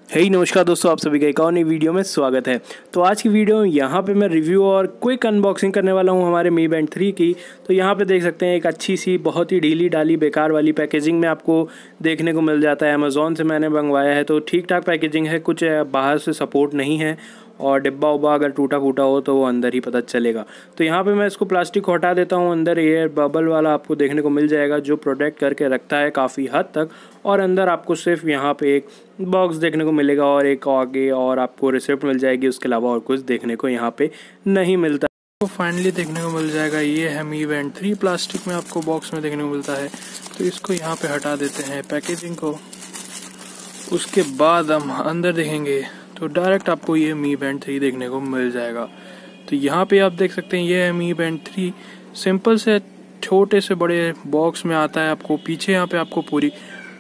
नमस्कार दोस्तों, आप सभी का एक और नई वीडियो में स्वागत है। तो आज की वीडियो यहाँ पे मैं रिव्यू और क्विक अनबॉक्सिंग करने वाला हूँ हमारे मी बैंड 3 की। तो यहाँ पे देख सकते हैं एक अच्छी सी बहुत ही ढीली डाली बेकार वाली पैकेजिंग में आपको देखने को मिल जाता है। अमेज़ॉन से मैंने मंगवाया है तो ठीक ठाक पैकेजिंग है, कुछ बाहर से सपोर्ट नहीं है और डिब्बा उब्बा अगर टूटा फूटा हो तो वो अंदर ही पता चलेगा। तो यहाँ पे मैं इसको प्लास्टिक को हटा देता हूँ। अंदर एयर बबल वाला आपको देखने को मिल जाएगा जो प्रोटेक्ट करके रखता है काफ़ी हद तक। और अंदर आपको सिर्फ यहाँ पे एक बॉक्स देखने को मिलेगा और एक आगे और आपको रिसिप्ट मिल जाएगी। उसके अलावा और कुछ देखने को यहाँ पे नहीं मिलता। तो फाइनली देखने को मिल जाएगा ये है मी बैंड 3 प्लास्टिक में आपको बॉक्स में देखने को मिलता है। तो इसको यहाँ पे हटा देते हैं पैकेजिंग को। उसके बाद हम अंदर देखेंगे तो डायरेक्ट आपको ये मी बैंड 3 देखने को मिल जाएगा। तो यहाँ पे आप देख सकते हैं ये है मी बैंड 3। सिंपल से छोटे से बड़े बॉक्स में आता है। आपको पीछे यहाँ पे आपको पूरी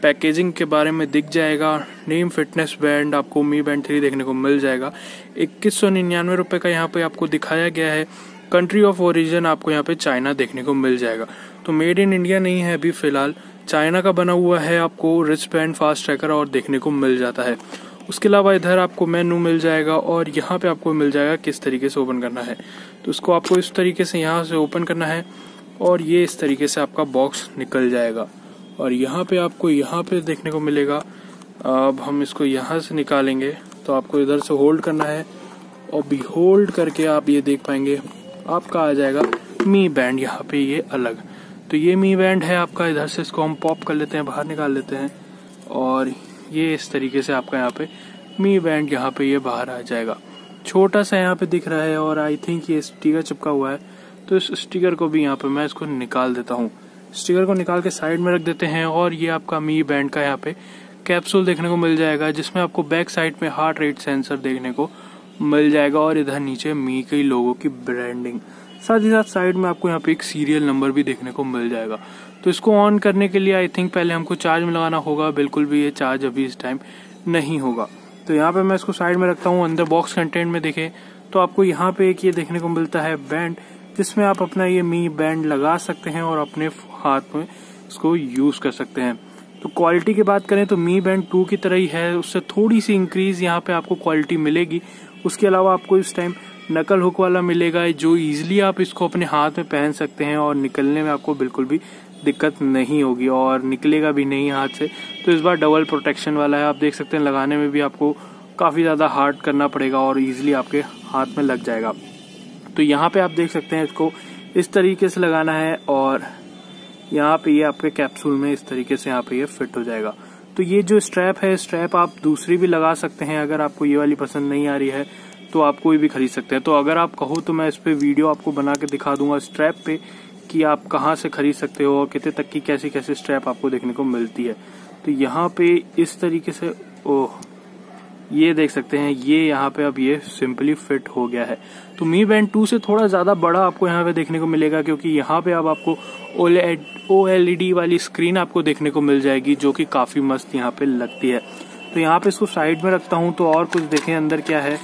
पैकेजिंग के बारे में दिख जाएगा। नेम फिटनेस बैंड आपको मी बैंड 3 देखने को मिल जाएगा। 2199 रुपये का यहाँ पे आपको दिखाया गया है। कंट्री ऑफ ओरिजिन आपको यहाँ पे चाइना देखने को मिल जाएगा। तो मेड इन इंडिया नहीं है अभी फिलहाल, चाइना का बना हुआ है। आपको रिस्ट बैंड फास्ट ट्रैकर और देखने को मिल जाता है। उसके अलावा इधर आपको मेनू मिल जाएगा और यहाँ पे आपको मिल जाएगा किस तरीके से ओपन करना है। तो इसको आपको इस तरीके से यहाँ से ओपन करना है और ये इस तरीके से आपका बॉक्स निकल जाएगा। और यहाँ पे आपको यहाँ पे देखने को मिलेगा। अब हम इसको यहाँ से निकालेंगे तो आपको इधर से होल्ड करना है और भी होल्ड करके आप ये देख पाएंगे आपका आ जाएगा मी बैंड यहाँ पे ये अलग। तो ये मी बैंड है आपका। इधर से इसको हम पॉप कर लेते हैं, बाहर निकाल लेते हैं और ये इस तरीके से आपका यहाँ पे मी बैंड यहाँ पे ये बाहर आ जाएगा। छोटा सा यहाँ पे दिख रहा है और आई थिंक ये स्टिकर चिपका हुआ है। तो इस स्टिकर को भी यहाँ पे मैं इसको निकाल देता हूँ। स्टिकर को निकाल के साइड में रख देते हैं और ये आपका मी बैंड का यहाँ पे कैप्सूल देखने को मिल जाएगा जिसमें आपको बैक साइड में हार्ट रेट सेंसर देखने को मिल जाएगा और इधर नीचे मी के लोगों की ब्रांडिंग। साथ ही साथ साइड में आपको यहाँ पे एक सीरियल नंबर भी देखने को मिल जाएगा। तो इसको ऑन करने के लिए आई थिंक पहले हमको चार्ज में लगाना होगा। बिल्कुल भी ये चार्ज अभी इस टाइम नहीं होगा। तो यहाँ पे मैं इसको साइड में रखता हूँ। अंदर बॉक्स कंटेंट में देखें तो आपको यहाँ पे एक ये देखने को मिलता है बैंड जिसमें आप अपना ये मी बैंड लगा सकते हैं और अपने हाथ में इसको यूज कर सकते हैं। तो क्वालिटी की बात करें तो मी बैंड 2 की तरह ही है, उससे थोड़ी सी इंक्रीज यहाँ पे आपको क्वालिटी मिलेगी। उसके अलावा आपको इस टाइम नकल हुक वाला मिलेगा जो इजीली आप इसको अपने हाथ में पहन सकते हैं और निकलने में आपको बिल्कुल भी दिक्कत नहीं होगी और निकलेगा भी नहीं हाथ से। तो इस बार डबल प्रोटेक्शन वाला है। आप देख सकते हैं लगाने में भी आपको काफी ज्यादा हार्ड करना पड़ेगा और इजीली आपके हाथ में लग जाएगा। तो यहाँ पे आप देख सकते हैं इसको इस तरीके से लगाना है और यहाँ पे ये आपके कैप्सूल में इस तरीके से यहाँ पे ये फिट हो जाएगा। तो ये जो स्ट्रैप है, स्ट्रैप आप दूसरी भी लगा सकते हैं। अगर आपको ये वाली पसंद नहीं आ रही है तो आप कोई भी खरीद सकते हैं। तो अगर आप कहो तो मैं इस पे वीडियो आपको बना के दिखा दूंगा स्ट्रैप पे कि आप कहाँ से खरीद सकते हो और कितने तक की कैसी कैसी स्ट्रैप आपको देखने को मिलती है। तो यहाँ पे इस तरीके से ये देख सकते हैं ये यहाँ पे अब ये सिंपली फिट हो गया है। तो मी बैंड 2 से थोड़ा ज्यादा बड़ा आपको यहाँ पे देखने को मिलेगा क्योंकि यहाँ पे अब आपको OLED वाली स्क्रीन आपको देखने को मिल जाएगी जो कि काफी मस्त यहाँ पे लगती है। तो यहाँ पे इसको साइड में रखता हूँ तो और कुछ देखें अंदर क्या है।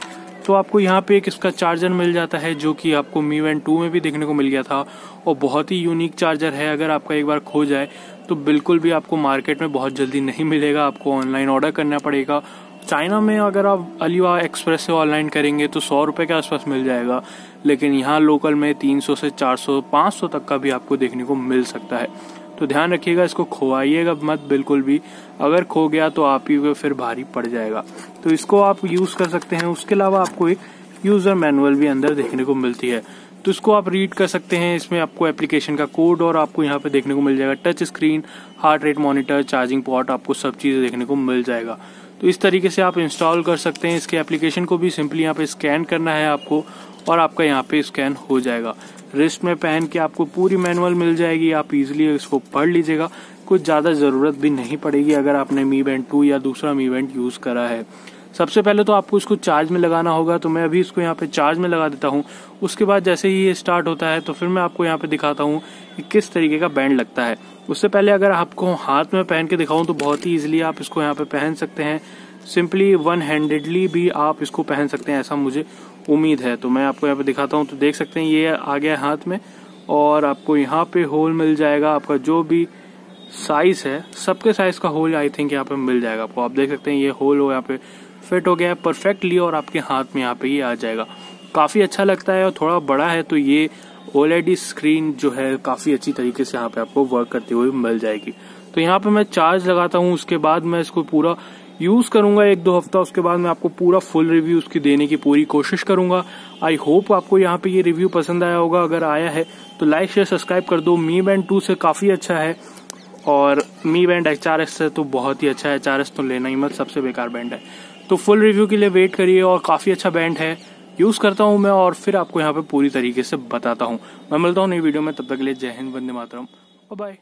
तो आपको यहाँ पे एक इसका चार्जर मिल जाता है जो कि आपको मी बैंड 2 में भी देखने को मिल गया था और बहुत ही यूनिक चार्जर है। अगर आपका एक बार खो जाए तो बिल्कुल भी आपको मार्केट में बहुत जल्दी नहीं मिलेगा, आपको ऑनलाइन ऑर्डर करना पड़ेगा। चाइना में अगर आप अलीवा एक्सप्रेस से ऑनलाइन करेंगे तो 100 रुपए के आसपास मिल जाएगा, लेकिन यहाँ लोकल में 300 से 400 500 तक का भी आपको देखने को मिल सकता है। तो ध्यान रखिएगा, इसको खोवाइएगा मत बिल्कुल भी। अगर खो गया तो आप ही को फिर भारी पड़ जाएगा। तो इसको आप यूज कर सकते हैं। उसके अलावा आपको एक यूजर मैनुअल भी अंदर देखने को मिलती है तो इसको आप रीड कर सकते हैं। इसमें आपको एप्लीकेशन का कोड और आपको यहाँ पे देखने को मिल जाएगा touch screen, heart rate monitor, charging pot, आपको सब चीजें देखने को मिल जाएगा। तो इस तरीके से आप इंस्टॉल कर सकते हैं। इसके एप्लीकेशन को भी सिंपली यहाँ पे स्कैन करना है आपको और आपका यहाँ पे स्कैन हो जाएगा। रिस्ट में पहन के आपको पूरी मैनुअल मिल जाएगी, आप इजीली इसको पढ़ लीजिएगा। कुछ ज्यादा जरूरत भी नहीं पड़ेगी अगर आपने मी बैंड 2 या दूसरा मी बैंड यूज करा है। सबसे पहले तो आपको इसको चार्ज में लगाना होगा। तो मैं अभी इसको यहाँ पे चार्ज में लगा देता हूँ। उसके बाद जैसे ही ये स्टार्ट होता है तो फिर मैं आपको यहाँ पे दिखाता हूँ कि किस तरीके का बैंड लगता है। उससे पहले अगर आपको हाथ में पहन के दिखाऊं तो बहुत ही इजीली आप इसको यहाँ पे पहन सकते हैं। सिंपली वन हैंडेडली भी आप इसको पहन सकते हैं, ऐसा मुझे उम्मीद है। तो मैं आपको यहाँ पे दिखाता हूँ। तो देख सकते हैं ये आ गया हाथ में और आपको यहाँ पे होल मिल जाएगा। आपका जो भी साइज है सबके साइज का होल आई थिंक यहाँ पे मिल जाएगा आपको। आप देख सकते हैं ये होल हो यहाँ पे फिट हो गया है परफेक्टली और आपके हाथ में यहाँ पे ये आ जाएगा। काफ़ी अच्छा लगता है और थोड़ा बड़ा है तो ये OLED स्क्रीन जो है काफ़ी अच्छी तरीके से यहाँ पे आपको वर्क करते हुए मिल जाएगी। तो यहाँ पे मैं चार्ज लगाता हूँ, उसके बाद मैं इसको पूरा यूज़ करूंगा 1-2 हफ्ता, उसके बाद मैं आपको पूरा फुल रिव्यू उसकी देने की पूरी कोशिश करूंगा। आई होप आपको यहाँ पे ये रिव्यू पसंद आया होगा। अगर आया है तो लाइक शेयर सब्सक्राइब कर दो। Mi Band 2 से काफ़ी अच्छा है और Mi Band HRS से तो बहुत ही अच्छा है। HRS तो लेना ही मत, सबसे बेकार बैंड है। तो फुल रिव्यू के लिए वेट करिए और काफ़ी अच्छा बैंड है, यूज़ करता हूँ मैं और फिर आपको यहाँ पे पूरी तरीके से बताता हूँ। मैं मिलता हूँ नई वीडियो में, तब तक के लिए जय हिंद, वंदे मातरम, बाय।